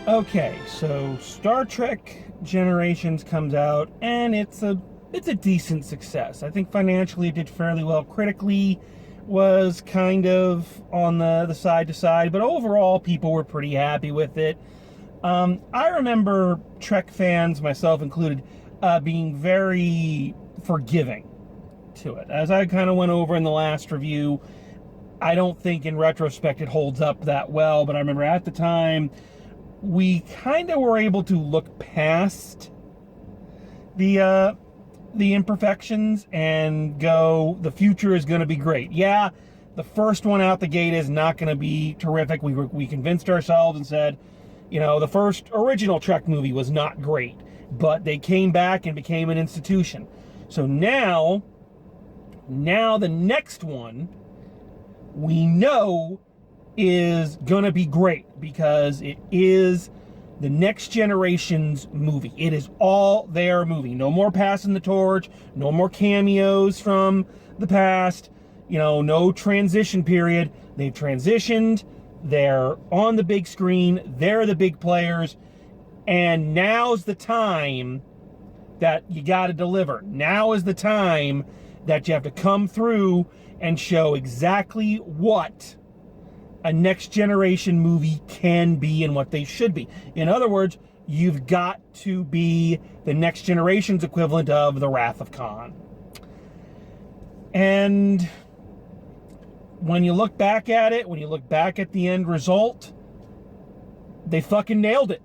Okay, so Star Trek Generations comes out, and it's a decent success. I think financially it did fairly well. Critically, was kind of on the side to side, but overall people were pretty happy with it. I remember Trek fans, myself included, being very forgiving to it. As I kind of went over in the last review, I don't think in retrospect it holds up that well, but I remember at the time we kind of were able to look past the imperfections and go, the future is going to be great. Yeah, the first one out the gate is not going to be terrific. We convinced ourselves and said, the first original Trek movie was not great, but they came back and became an institution. So now the next one we know is gonna be great because it is the next generation's movie. It is all their movie. No more passing the torch, no more cameos from the past, no transition period. They've transitioned, they're on the big screen, they're the big players, and now's the time that you gotta deliver. Now is the time that you have to come through and show exactly what a next generation movie can be and what they should be. In other words, you've got to be the next generation's equivalent of the Wrath of Khan. And when you look back at it, when you look back at the end result, they fucking nailed it.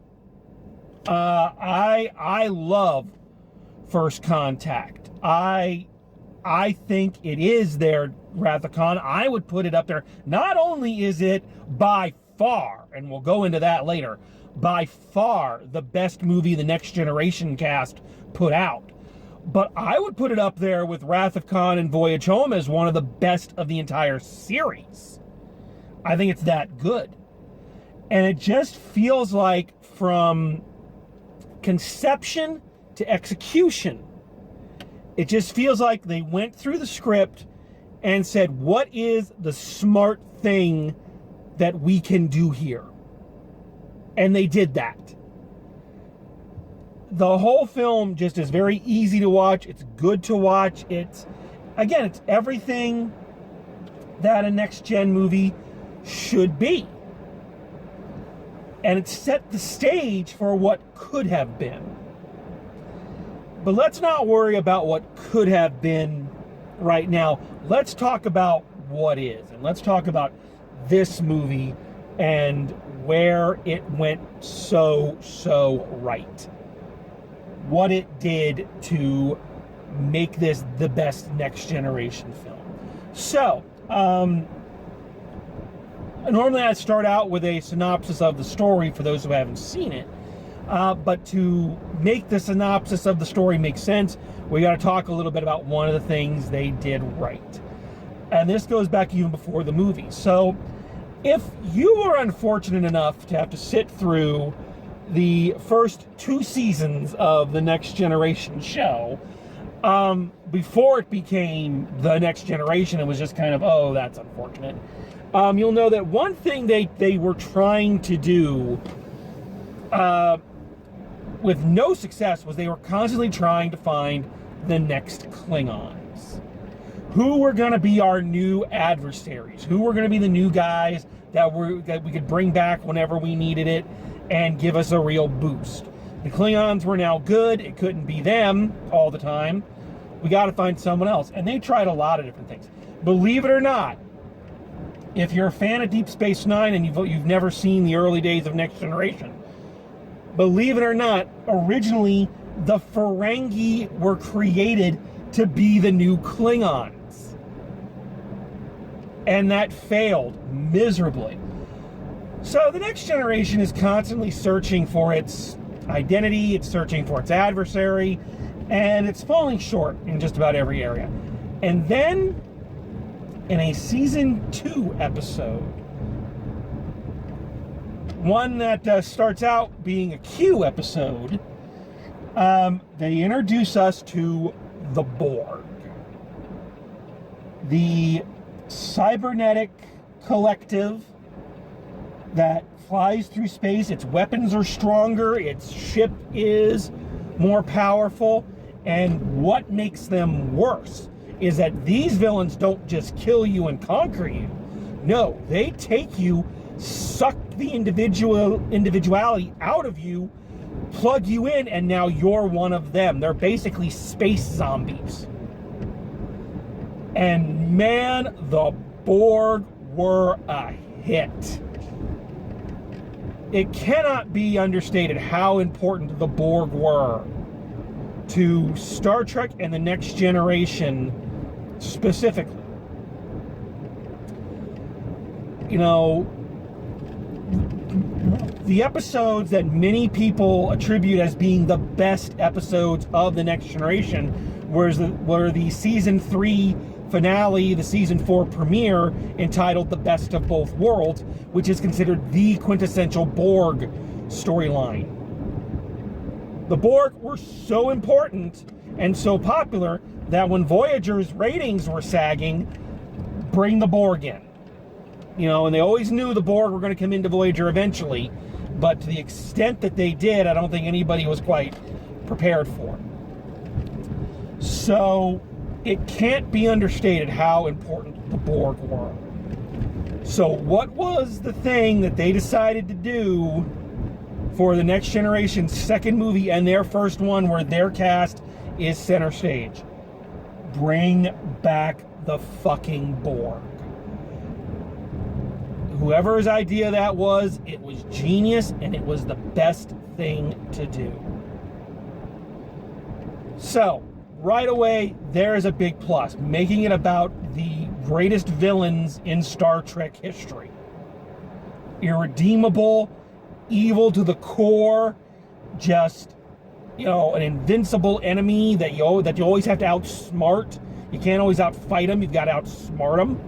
I love First Contact. I think it is their Wrath of Khan. I would put it up there. Not only is it by far, and we'll go into that later, by far the best movie the Next Generation cast put out, but I would put it up there with Wrath of Khan and Voyage Home as one of the best of the entire series. I think it's that good. And it just feels like from conception to execution, it just feels like they went through the script and said, what is the smart thing that we can do here? And they did that. The whole film just is very easy to watch. It's good to watch. It's everything that a next-gen movie should be. And it set the stage for what could have been. But let's not worry about what could have been right now. Let's talk about what is. And let's talk about this movie and where it went so right. What it did to make this the best Next Generation film. So, normally I start out with a synopsis of the story for those who haven't seen it. But to make the synopsis of the story make sense, we got to talk a little bit about one of the things they did right. And this goes back even before the movie. So if you were unfortunate enough to have to sit through the first 2 seasons of the Next Generation show, before it became the Next Generation, it was just kind of, oh, that's unfortunate. You'll know that one thing they were trying to do with no success was they were constantly trying to find the next Klingons. Who were going to be our new adversaries? Who were going to be the new guys that we could bring back whenever we needed it and give us a real boost? The Klingons were now good. It couldn't be them all the time. We got to find someone else. And they tried a lot of different things. Believe it or not, if you're a fan of Deep Space Nine and you've never seen the early days of Next Generation, believe it or not, originally the Ferengi were created to be the new Klingons. And that failed miserably. So the Next Generation is constantly searching for its identity, it's searching for its adversary, and it's falling short in just about every area. And then, in a season 2 episode, one that starts out being a Q episode, they introduce us to the Borg, the cybernetic collective that flies through space. Its weapons are stronger. Its ship is more powerful. And what makes them worse is that these villains don't just kill you and conquer you. No, they take you, suck the individuality out of you, plug you in, and now you're one of them. They're basically space zombies. And man, the Borg were a hit. It cannot be understated how important the Borg were to Star Trek and the Next Generation specifically. You know, the episodes that many people attribute as being the best episodes of the Next Generation were the season 3 finale, the season 4 premiere, entitled The Best of Both Worlds, which is considered the quintessential Borg storyline. The Borg were so important and so popular that when Voyager's ratings were sagging, bring the Borg in. You know, and they always knew the Borg were going to come into Voyager eventually, but to the extent that they did, I don't think anybody was quite prepared for it. So it can't be understated how important the Borg were. So what was the thing that they decided to do for the Next Generation's second movie and their first one where their cast is center stage? Bring back the fucking Borg. Whoever's idea that was, it was genius, and it was the best thing to do. So, right away, there is a big plus, making it about the greatest villains in Star Trek history. Irredeemable, evil to the core, just, you know, an invincible enemy that you always have to outsmart. You can't always outfight them, you've got to outsmart them.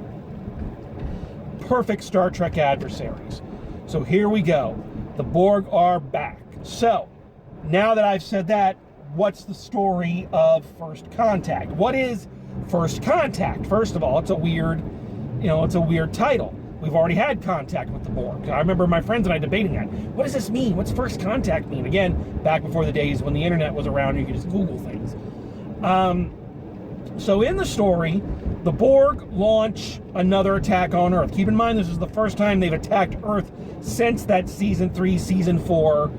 Perfect Star Trek adversaries. So here we go. The Borg are back. So, now that I've said that, what's the story of First Contact? What is First Contact? First of all, it's a weird title. We've already had contact with the Borg. I remember my friends and I debating that. What does this mean? What's First Contact mean? Again, back before the days when the internet was around, you could just Google things. So in the story, the Borg launch another attack on Earth. Keep in mind, this is the first time they've attacked Earth since that season 3, season 4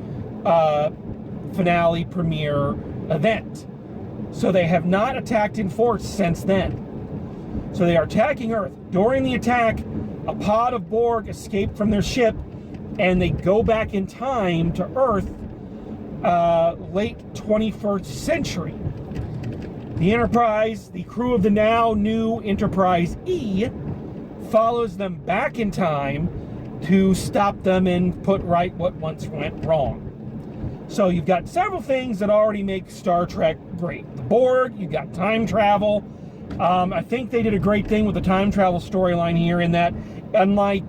finale premiere event. So they have not attacked in force since then. So they are attacking Earth. During the attack, a pod of Borg escaped from their ship, and they go back in time to Earth, late 21st century. The Enterprise, the crew of the now new Enterprise E, follows them back in time to stop them and put right what once went wrong. So you've got several things that already make Star Trek great. The Borg, you've got time travel. I think they did a great thing with the time travel storyline here in that, unlike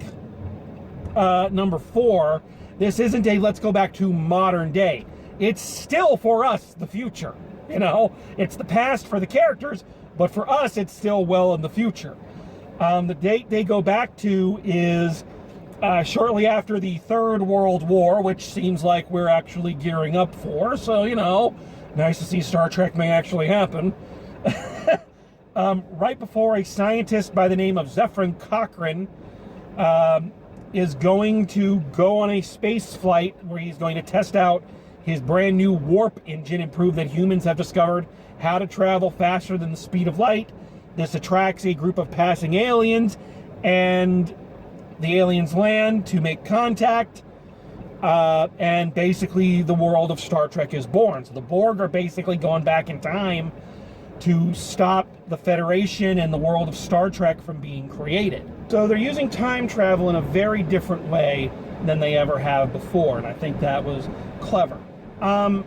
number 4, this isn't a let's go back to modern day. It's still, for us, the future. You know, it's the past for the characters, but for us, it's still well in the future. The date they go back to is shortly after the Third World War, which seems like we're actually gearing up for. So, you know, nice to see Star Trek may actually happen. Right before a scientist by the name of Zefram Cochrane is going to go on a space flight where he's going to test out his brand new warp engine and prove that humans have discovered how to travel faster than the speed of light. This attracts a group of passing aliens, and the aliens land to make contact, and basically the world of Star Trek is born. So the Borg are basically going back in time to stop the Federation and the world of Star Trek from being created. So they're using time travel in a very different way than they ever have before, and I think that was clever. A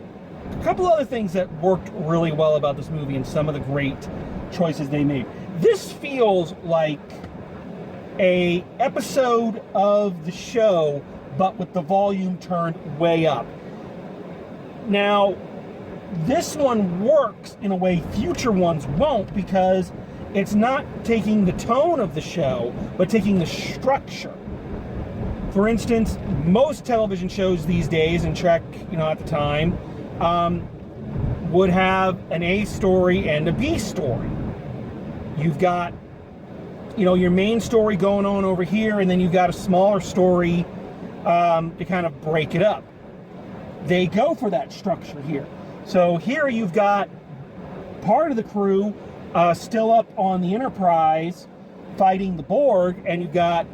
couple other things that worked really well about this movie and some of the great choices they made. This feels like a episode of the show, but with the volume turned way up. Now, this one works in a way future ones won't, because it's not taking the tone of the show, but taking the structure. For instance, most television shows these days, and Trek, at the time, would have an A story and a B story. You've got, your main story going on over here, and then you've got a smaller story to kind of break it up. They go for that structure here. So here you've got part of the crew still up on the Enterprise fighting the Borg, and you've got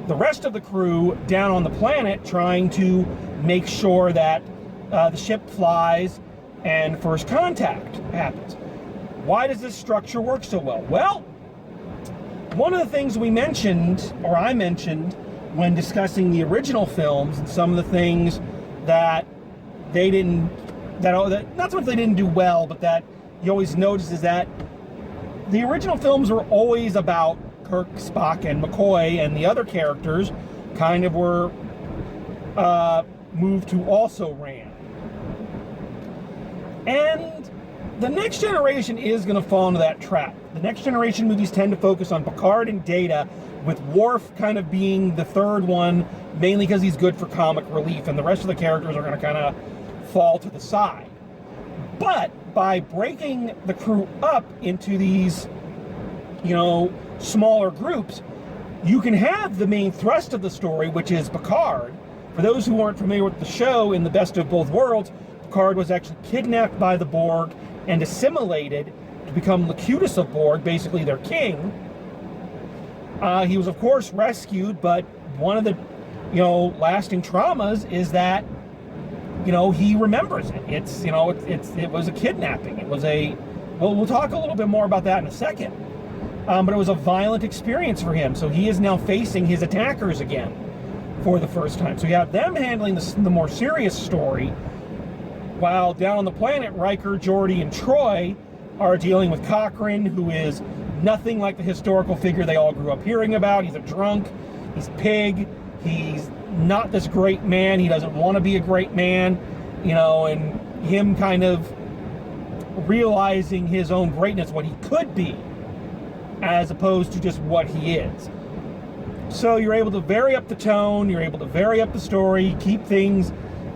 the rest of the crew down on the planet trying to make sure that the ship flies and first contact happens. Why does this structure work so well? Well, one of the things we mentioned, or I mentioned, when discussing the original films, and some of the things that they didn't, that not so much they didn't do well, but that you always notice, is that the original films were always about Kirk, Spock, and McCoy, and the other characters kind of were moved to also ran. And the Next Generation is going to fall into that trap. The Next Generation movies tend to focus on Picard and Data, with Worf kind of being the third one, mainly because he's good for comic relief, and the rest of the characters are going to kind of fall to the side. But by breaking the crew up into these, smaller groups, you can have the main thrust of the story, which is Picard. For those who aren't familiar with the show, in the Best of Both Worlds, Picard was actually kidnapped by the Borg and assimilated to become Locutus of Borg, basically their king. He was, of course, rescued, but one of the, lasting traumas is that, he remembers it. It was a kidnapping. It was we'll talk a little bit more about that in a second. But it was a violent experience for him, so he is now facing his attackers again for the first time. So you have them handling the more serious story, while down on the planet, Riker, Geordi, and Troy are dealing with Cochrane, who is nothing like the historical figure they all grew up hearing about. He's a drunk, he's a pig, he's not this great man, he doesn't want to be a great man, and him kind of realizing his own greatness, what he could be, as opposed to just what he is. So you're able to vary up the tone, you're able to vary up the story, keep things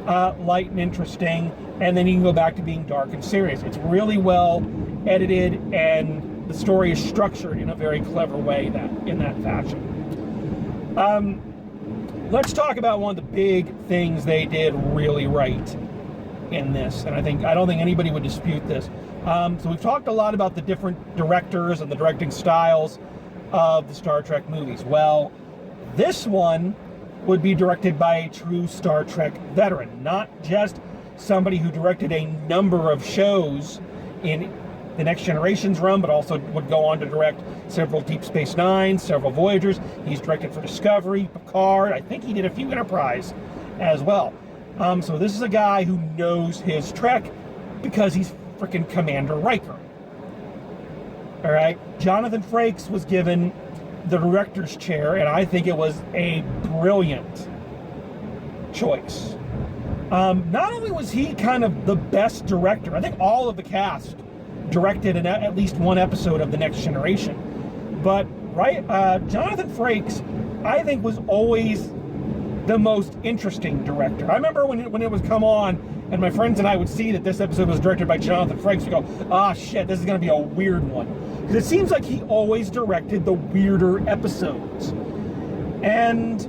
light and interesting, and then you can go back to being dark and serious. It's really well edited, and the story is structured in a very clever way in that fashion. Let's talk about one of the big things they did really right in this, and I don't think anybody would dispute this. So we've talked a lot about the different directors and the directing styles of the Star Trek movies. Well, this one would be directed by a true Star Trek veteran, not just somebody who directed a number of shows in the Next Generation's run, but also would go on to direct several Deep Space Nine, several Voyagers. He's directed for Discovery, Picard. I think he did a few Enterprise as well. So this is a guy who knows his Trek because he's freaking Commander Riker. All right, Jonathan Frakes was given the director's chair, and I think it was a brilliant choice. Not only was he kind of the best director, I think all of the cast directed at least one episode of The Next Generation, but Jonathan Frakes, I think, was always the most interesting director. I remember when it was come on, and my friends and I would see that this episode was directed by Jonathan Frakes, we go, shit, this is going to be a weird one. Because it seems like he always directed the weirder episodes. And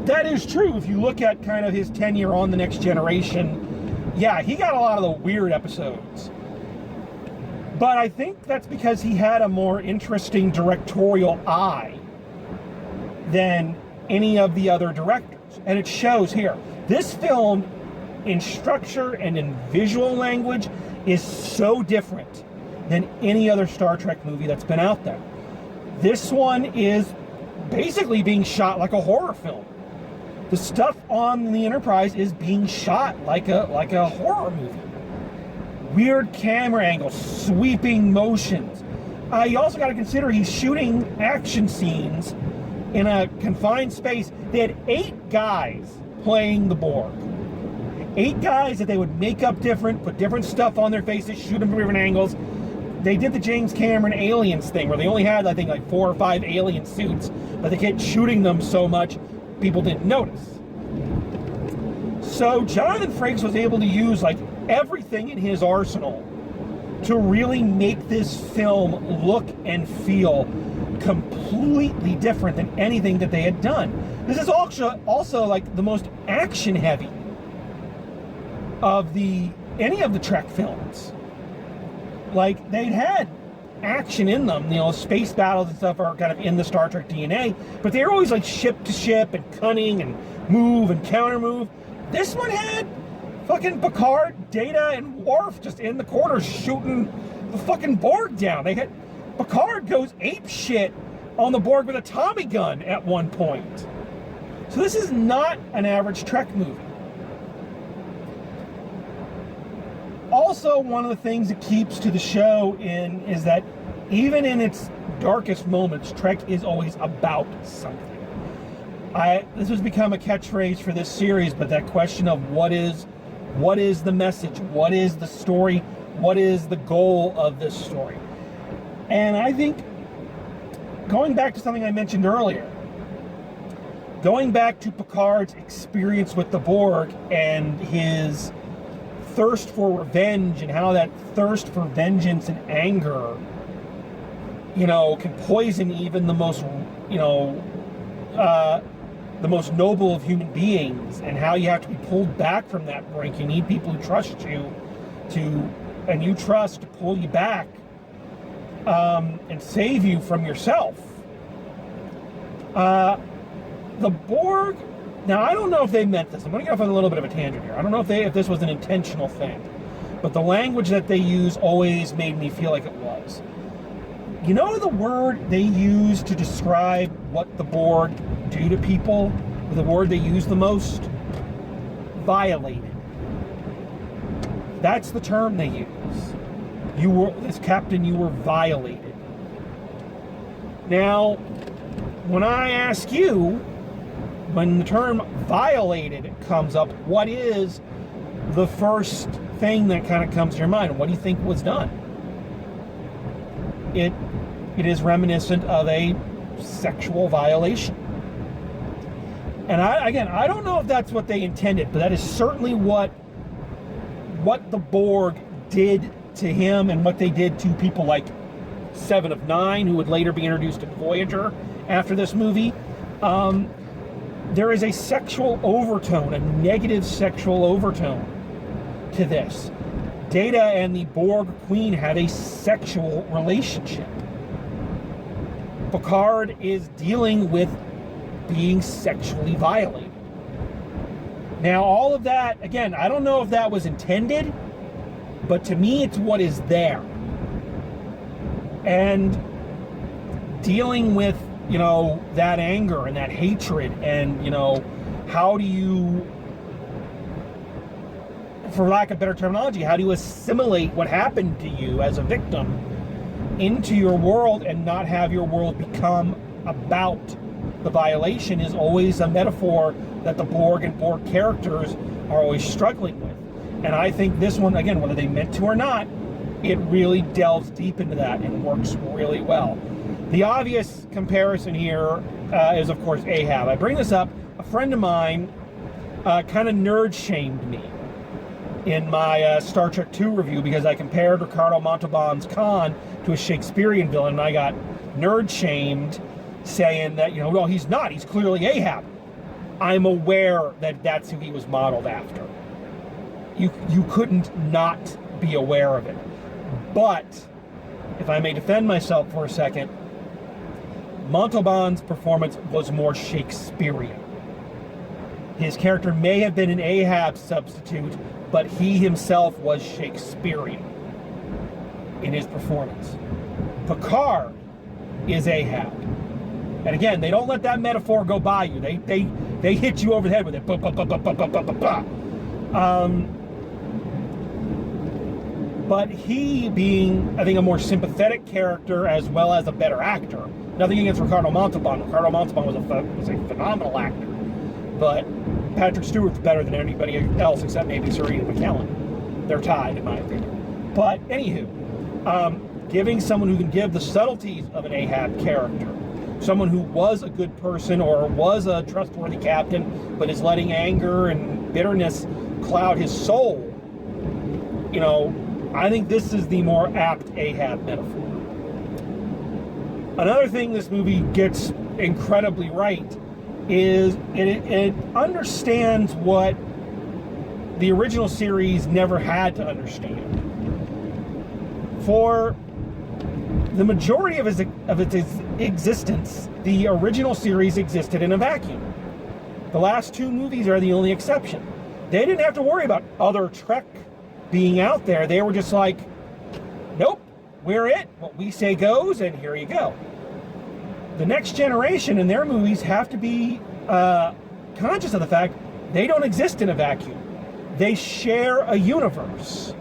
that is true. If you look at kind of his tenure on The Next Generation, yeah, he got a lot of the weird episodes. But I think that's because he had a more interesting directorial eye than any of the other directors. And it shows here. This film, in structure and in visual language, is so different than any other Star Trek movie that's been out there. This one is basically being shot like a horror film. The stuff on the Enterprise is being shot like a horror movie. Weird camera angles, sweeping motions. You also got to consider he's shooting action scenes in a confined space. They had 8 guys playing the Borg. 8 guys that they would make up different, put different stuff on their faces, shoot them from different angles. they did the James Cameron Aliens thing where they only had, I think, like 4 or 5 alien suits, but they kept shooting them so much people didn't notice. So Jonathan Frakes was able to use like everything in his arsenal to really make this film look and feel completely different than anything that they had done. This is also like the most action heavy of any of the Trek films. Like, they'd had action in them, space battles and stuff are kind of in the Star Trek DNA, but they were always like ship to ship and cunning and move and counter move. This one had fucking Picard, Data, and Worf just in the corner shooting the fucking Borg down. Picard goes ape shit on the Borg with a Tommy gun at one point. So this is not an average Trek movie. Also, one of the things that keeps to the show is that even in its darkest moments, Trek is always about something. This has become a catchphrase for this series, but that question of what is the message, what is the story, what is the goal of this story? And I think, going back to something I mentioned earlier, going back to Picard's experience with the Borg and his thirst for revenge and how that thirst for vengeance and anger, can poison even the most, the most noble of human beings, and how you have to be pulled back from that brink. You need people who trust you and you trust to pull you back and save you from yourself. The Borg, now I don't know if they meant this. I'm going to get off on a little bit of a tangent here. I don't know if this was an intentional thing, but the language that they use always made me feel like it was. You know the word they use to describe what the Borg do to people? The word they use the most? Violated. That's the term they use. As captain, you were violated. Now, when I ask you, when the term violated comes up, what is the first thing that kind of comes to your mind? What do you think was done? It is reminiscent of a sexual violation. And I don't know if that's what they intended, but that is certainly what the Borg did to him and what they did to people like Seven of Nine, who would later be introduced in Voyager after this movie. There is a sexual overtone, a negative sexual overtone to this. Data and the Borg Queen have a sexual relationship. Picard is dealing with being sexually violated. Now, all of that, again, I don't know if that was intended, but to me, it's what is there. And dealing with, that anger and that hatred, and, how do you, for lack of better terminology, how do you assimilate what happened to you as a victim into your world and not have your world become about the violation is always a metaphor that the Borg and Borg characters are always struggling with. And I think this one, again, whether they meant to or not, it really delves deep into that and works really well. The obvious comparison here is, of course, Ahab. I bring this up. A friend of mine kind of nerd-shamed me in my Star Trek II review because I compared Ricardo Montalban's Khan to a Shakespearean villain, and I got nerd-shamed saying that, well, he's not. He's clearly Ahab. I'm aware that that's who he was modeled after. You couldn't not be aware of it. But, if I may defend myself for a second, Montalban's performance was more Shakespearean. His character may have been an Ahab substitute, but he himself was Shakespearean in his performance. Picard is Ahab. And again, they don't let that metaphor go by you. They hit you over the head with it. Bah, bah, bah, bah, bah, bah, bah, bah. But he being, I think, a more sympathetic character as well as a better actor. Nothing against Ricardo Montalban. Ricardo Montalban was a phenomenal actor. But Patrick Stewart's better than anybody else except maybe Serena McKellen. They're tied, in my opinion. But anywho, giving someone who can give the subtleties of an Ahab character, someone who was a good person or was a trustworthy captain, but is letting anger and bitterness cloud his soul. You know, I think this is the more apt Ahab metaphor. Another thing this movie gets incredibly right is it understands what the original series never had to understand. For the majority of its existence, the original series existed in a vacuum. The last two movies are the only exception. They didn't have to worry about other Trek being out there. They were just like, nope, we're it. What we say goes, and here you go. The next generation in their movies have to be conscious of the fact they don't exist in a vacuum. They share a universe.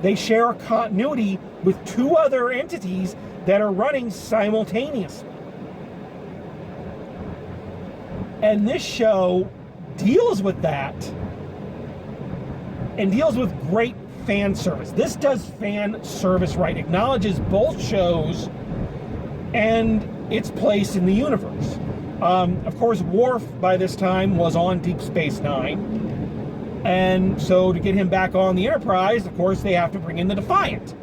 They share a continuity with two other entities that are running simultaneously. And this show deals with that and deals with great fan service. This does fan service right, acknowledges both shows and its place in the universe. Of course, Worf by this time was on Deep Space Nine. And so to get him back on the Enterprise, of course, they have to bring in the Defiant.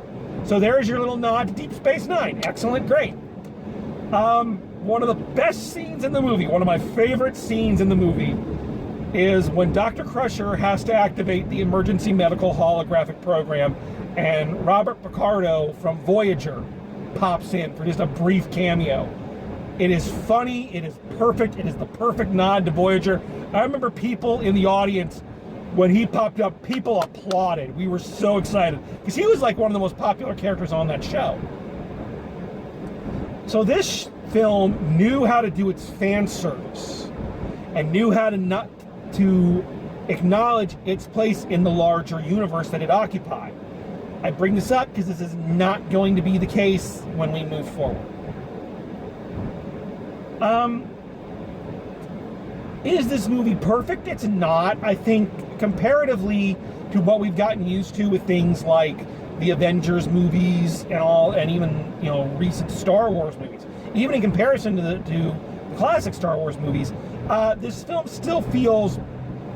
So there's your little nod to Deep Space Nine. Excellent, great. One of the best scenes in the movie, one of my favorite scenes in the movie, is when Dr. Crusher has to activate the emergency medical holographic program, and Robert Picardo from Voyager pops in for just a brief cameo. It is funny, it is perfect, it is the perfect nod to Voyager. I remember people in the audience, when he popped up, people applauded. We were so excited because he was like one of the most popular characters on that show. So this film knew how to do its fan service and knew how to acknowledge its place in the larger universe that it occupied. I bring this up because this is not going to be the case when we move forward. Is this movie perfect? It's not. I think comparatively to what we've gotten used to with things like the Avengers movies and all, and even, you know, recent Star Wars movies, even in comparison to the classic Star Wars movies, this film still feels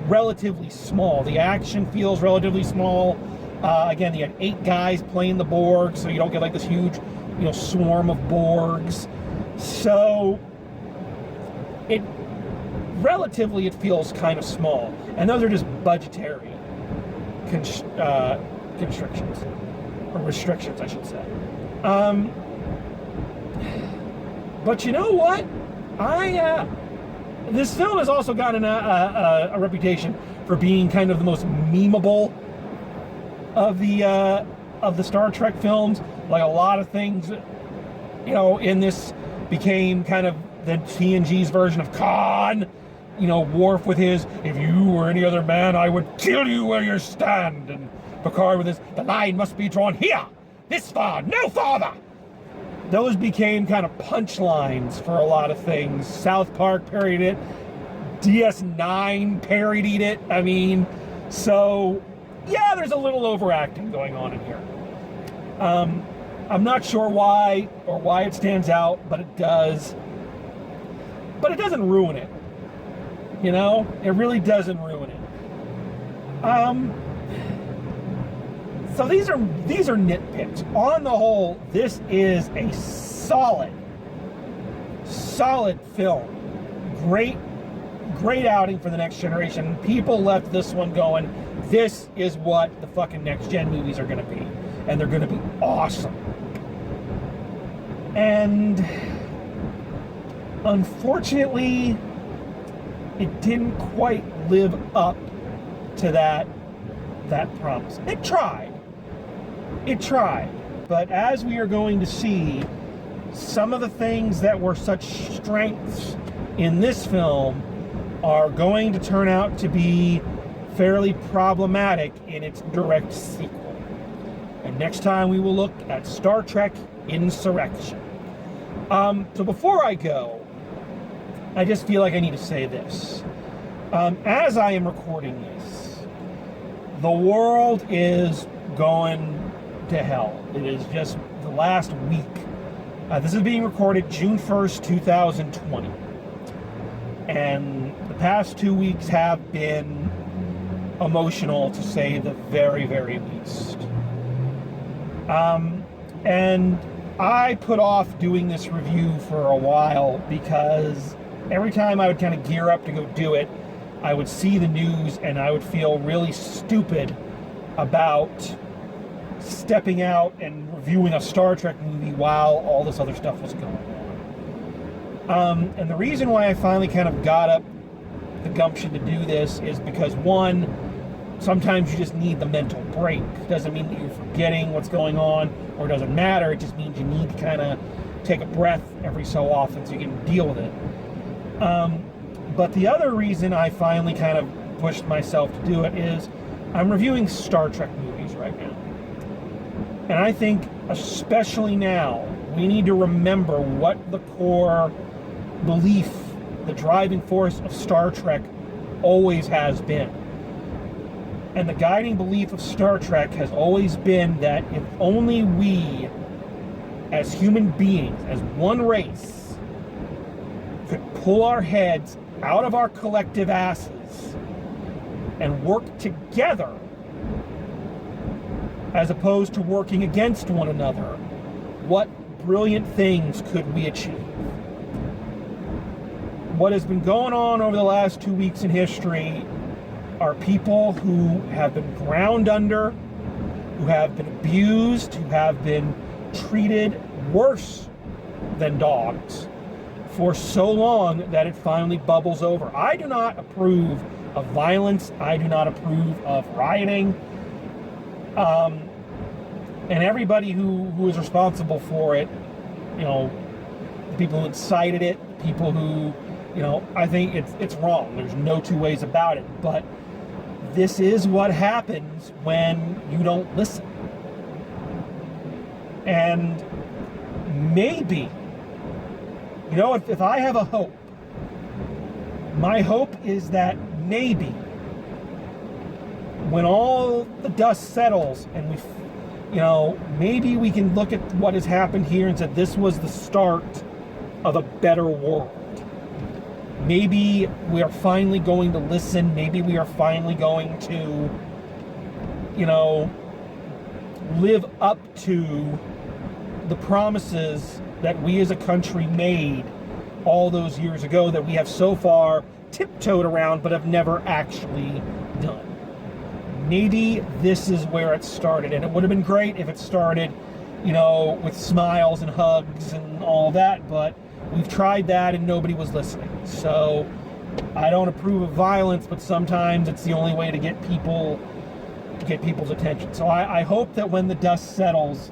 relatively small. The action feels relatively small. Again, you had 8 guys playing the Borg, so you don't get like this huge, you know, swarm of Borgs. So relatively it feels kind of small, and those are just budgetary constrictions, or restrictions, I should say. But you know what? This film has also gotten a reputation for being kind of the most memeable of the Star Trek films. Like a lot of things, you know, in this became kind of the TNG's version of Khan. You know, Worf with his, if you were any other man, I would kill you where you stand. And Picard with his, the line must be drawn here, this far, no farther. Those became kind of punchlines for a lot of things. South Park parodied it. DS9 parodied it. I mean, so, yeah, there's a little overacting going on in here. I'm not sure why or why it stands out, but it does. But it doesn't ruin it. You know, it really doesn't ruin it. So these are nitpicks. On the whole, this is a solid film. Great outing for the next generation. People left this one going, this is what the fucking next gen movies are going to be, and they're going to be awesome. And unfortunately, it didn't quite live up to that promise. It tried, but as we are going to see, some of the things that were such strengths in this film are going to turn out to be fairly problematic in its direct sequel. And next time we will look at Star Trek Insurrection. So before I go, I just feel like I need to say this. As I am recording this, the world is going to hell. It is just, the last week. This is being recorded June 1st, 2020. And the past 2 weeks have been emotional, to say the very, very least. And I put off doing this review for a while because every time I would kind of gear up to go do it, I would see the news and I would feel really stupid about stepping out and reviewing a Star Trek movie while all this other stuff was going on. And the reason why I finally kind of got up the gumption to do this is because, one, sometimes you just need the mental break. It doesn't mean that you're forgetting what's going on, or it doesn't matter. It just means you need to kind of take a breath every so often so you can deal with it. But the other reason I finally kind of pushed myself to do it is I'm reviewing Star Trek movies right now. And I think, especially now, we need to remember what the core belief, the driving force of Star Trek always has been. And the guiding belief of Star Trek has always been that if only we, as human beings, as one race, could pull our heads out of our collective asses and work together, as opposed to working against one another, what brilliant things could we achieve? What has been going on over the last 2 weeks in history are people who have been ground under, who have been abused, who have been treated worse than dogs for so long that it finally bubbles over. I do not approve of violence. I do not approve of rioting. And everybody who is responsible for it, the people who incited it, people who, I think it's wrong. There's no two ways about it. But this is what happens when you don't listen. And maybe, if I have a hope, my hope is that maybe when all the dust settles and maybe we can look at what has happened here and say this was the start of a better world. Maybe we are finally going to listen. Maybe we are finally going to, live up to the promises that we as a country made all those years ago that we have so far tiptoed around but have never actually done. Maybe this is where it started, and it would have been great if it started, with smiles and hugs and all that, but we've tried that and nobody was listening. So I don't approve of violence, but sometimes it's the only way to get people's attention. So I hope that when the dust settles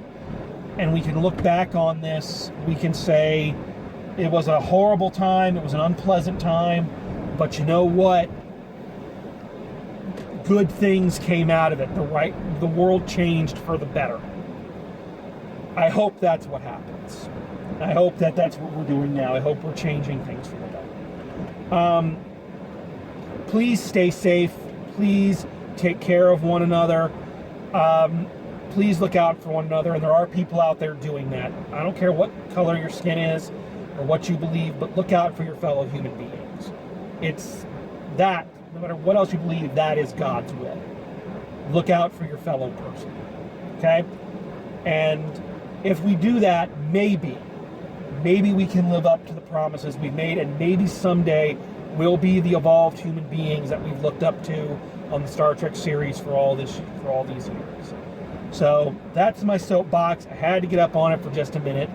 and we can look back on this, we can say it was a horrible time, it was an unpleasant time, but you know what? Good things came out of it. The world changed for the better. I hope that's what happens. I hope that that's what we're doing now. I hope we're changing things for the better. Please stay safe. Please take care of one another. Please look out for one another. And there are people out there doing that. I don't care what color your skin is or what you believe, but look out for your fellow human beings. It's that, no matter what else you believe, that is God's will. Look out for your fellow person. Okay? And if we do that, maybe we can live up to the promises we've made, and maybe someday we'll be the evolved human beings that we've looked up to on the Star Trek series for all these years. So that's my soapbox. I had to get up on it for just a minute.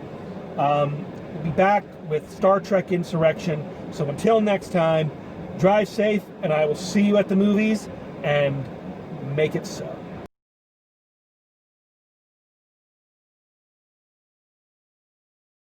We'll be back with Star Trek Insurrection. So until next time, drive safe, and I will see you at the movies, and make it so.